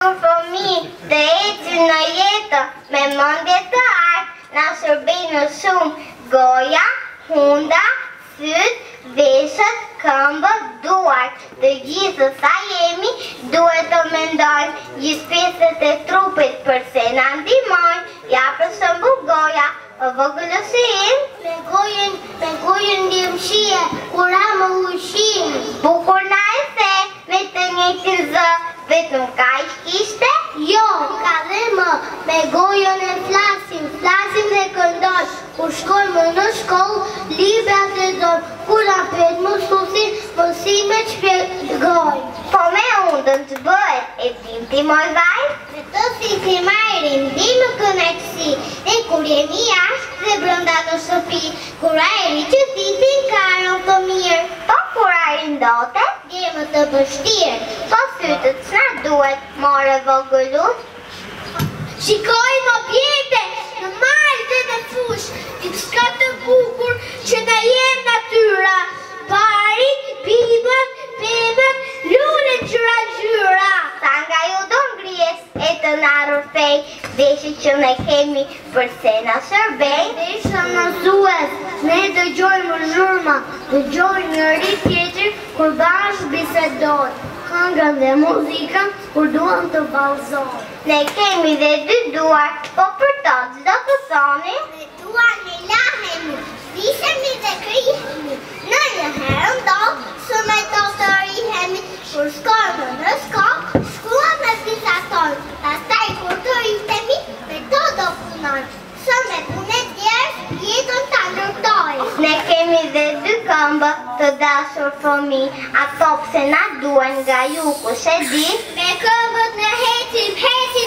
Fëmijë të ecin në jetë me mendje të artë, na shërbejnë shumë goja, hunda, syt, veshët, këmbët, duart. Të gjithë sa jemi, duhet të mendojmë gjithë pjesët e trupit përse na ndihmojnë. Ja për shembull goja, vogëlësim, me gojën ndjem shije, kur ha më ushqim. Bukur na e the, me të njëjtin zë, vetëm kaq ishte? Jo, ka dhe më, me gojën e flasim dhe këndojmë. Kur shkojmë në shkollë, librat lexojmë. Kur na pyet mësuesi, mësimet shpjegojmë. Po me undën të bëhet, e dim ti moj vajzë? Me të si marrim dhimë kënaqësi, e kur jemi jashtë dhe brenda në shtëpi, kur ajri që thithin karon të mirë. Po kur ajri ndotet, djemë të vështirë. Po sytët s'na duhet, more vogëlut. Shikojmë objekte në malë dhe në fush, diçka të bukur që na jep natyra. Parit, bimët, pemët, lulet gjyra. Sa nga ju do ngrijes e të narur fej, deshi që ne kemi përse na shërbej. Desha mësues, ne dëgjojmë zhurma, dëgjojmë njëri tjetër kur bashkë bisedojmë. Këngën dhe muzikën kur duam të vallëzojmë. Ne kemi dhe dy duar, po për to çdo të thoni. Me duar ne lahemi, vishemi dhe krihemi. Në një herë ndodh, së me to të rihemi. Kur shkojmë në shkollë, shkruam me fisatojmë. Pastaj kur të rritemi, me to do punojmë. Së me punë tjerë, jetën ta ndërtojmë. Ne kemi dhe dy këmbë të dashur fëmijë, ato pse na duan nga ju kush e di. Me këmbët ne hecim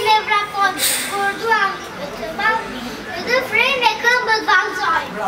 me vrapon, kur duam të bëjmë të frej me këmbët vallëzojmë.